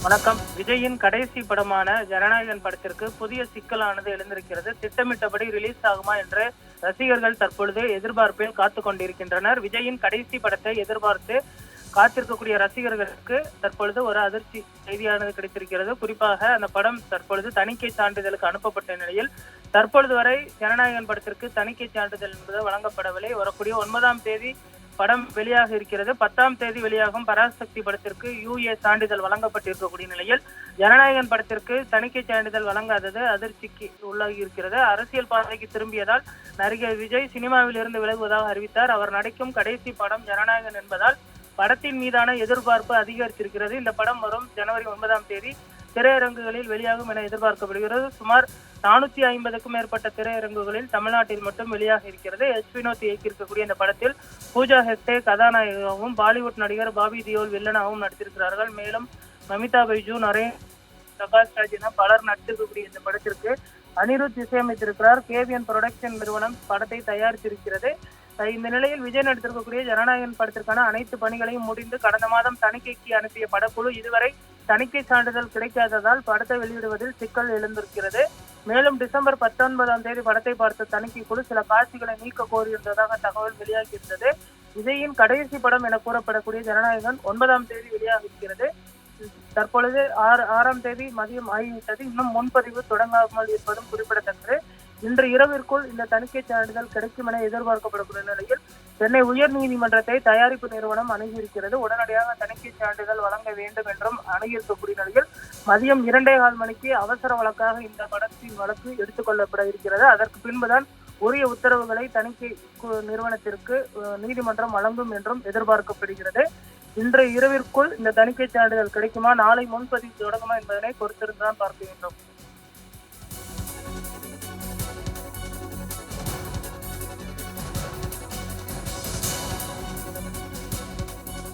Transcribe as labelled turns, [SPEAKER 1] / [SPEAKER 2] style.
[SPEAKER 1] வணக்கம். விஜயின் கடைசி படமான ஜனநாயகன் படத்திற்கு புதிய சிக்கலானது எழுந்திருக்கிறது. திட்டமிட்டபடி ரிலீஸ் ஆகுமா என்று ரசிகர்கள் தற்பொழுது எதிர்பார்ப்பில் காத்துக் கொண்டிருக்கின்றனர். விஜயின் கடைசி படத்தை எதிர்பார்த்து காத்திருக்கக்கூடிய ரசிகர்களுக்கு தற்பொழுது ஒரு அதிர்ச்சி செய்தியானது கிடைத்திருக்கிறது. குறிப்பாக அந்த படம் தற்பொழுது தணிக்கை சான்றிதழுக்கு அனுப்பப்பட்ட நிலையில் தற்பொழுது வரை ஜனநாயகன் படத்திற்கு தணிக்கை சான்றிதழ் என்பது வழங்கப்படவில்லை. வரக்கூடிய 9ஆம் தேதி படம் வெளியாக இருக்கிறது. 10ஆம் தேதி வெளியாகும் பராசக்தி படத்திற்கு UA சான்றிதழ் வழங்கப்பட்டிருக்கக்கூடிய நிலையில் ஜனநாயகன் படத்திற்கு தணிக்கை சான்றிதழ் வழங்காதது அதிர்ச்சிக்கு உள்ளாகி இருக்கிறது. அரசியல் பாதைக்கு திரும்பியதால் நடிகர் விஜய் சினிமாவில் இருந்து விலகுவதாக அறிவித்தார். அவர் நடிக்கும் கடைசி படம் ஜனநாயகன் என்பதால் படத்தின் மீதான எதிர்பார்ப்பு அதிகரித்திருக்கிறது. இந்த படம் வரும் ஜனவரி 9ஆம் தேதி திரையரங்குகளில் வெளியாகும் என எதிர்பார்க்கப்படுகிறது. சுமார் 450க்கும் மேற்பட்ட திரையரங்குகளில் தமிழ்நாட்டில் மட்டும் வெளியாக இருக்கிறது. வினோத் இயக்கியிருக்கக்கூடிய இந்த படத்தில் பூஜா ஹெக்டே கதாநாயகமாகவும் பாலிவுட் நடிகர் பாபி தியோல் வில்லனாகவும் நடித்திருக்கிறார்கள். மேலும் மமிதா பைஜு, நரேன், பிரகாஷ் ராஜ் என பலர் நடித்திருக்கக்கூடிய இந்த படத்திற்கு அனிருத் இசையமைத்திருக்கிறார். கேவிஎன் புரொடக்ஷன் நிறுவனம் படத்தை தயாரித்திருக்கிறது. இந்த நிலையில் விஜய் நடித்திருக்கக்கூடிய ஜனநாயகன் படத்திற்கான அனைத்து பணிகளையும் முடிந்து கடந்த மாதம் தணிக்கைக்கு அனுப்பிய படக்குழு இதுவரை தணிக்கை சான்றிதழ் கிடைக்காததால் படத்தை வெளியிடுவதில் சிக்கல் எழுந்திருக்கிறது. மேலும் டிசம்பர் 19ஆம் தேதி படத்தை பார்த்த தணிக்கை குழு சில காட்சிகளை நீக்க கோரியிருந்ததாக தகவல் வெளியாகியிருந்தது. விஜயின் கடைசி படம் என கூறப்படக்கூடிய ஜனநாயகன் 9ஆம் தேதி வெளியாக இருக்கிறது. தற்பொழுது 6ஆம் தேதி மதியம் ஆகிவிட்டது. இன்னும் முன்பதிவு தொடங்காமல் இருப்பதும் குறிப்பிடத்தக்கது. இன்று இரவிற்குள் இந்த தணிக்கை சான்றிதழ் கிடைக்கும் என எதிர்பார்க்கப்படக்கூடிய நிலையில் சென்னை உயர் நீதிமன்றத்தை தயாரிப்பு நிறுவனம் அணுகியிருக்கிறது. உடனடியாக தணிக்கை சான்றிதழ் வழங்க வேண்டும் என்றும் அணுகியிருக்கக்கூடிய நிலையில் மதியம் 2:15 மணிக்கு அவசர வழக்காக இந்த படத்தின் வழக்கு எடுத்துக் கொள்ளப்பட இருக்கிறது. அதற்கு பின்புதான் உரிய உத்தரவுகளை தணிக்கை நிறுவனத்திற்கு நீதிமன்றம் வழங்கும் என்றும் எதிர்பார்க்கப்படுகிறது. இன்று இரவிற்குள் இந்த தணிக்கை சான்றிதழ் கிடைக்குமா, நாளை முன்பதிவு தொடங்குமா என்பதனை பொறுத்திருந்துதான் பார்க்க வேண்டும்.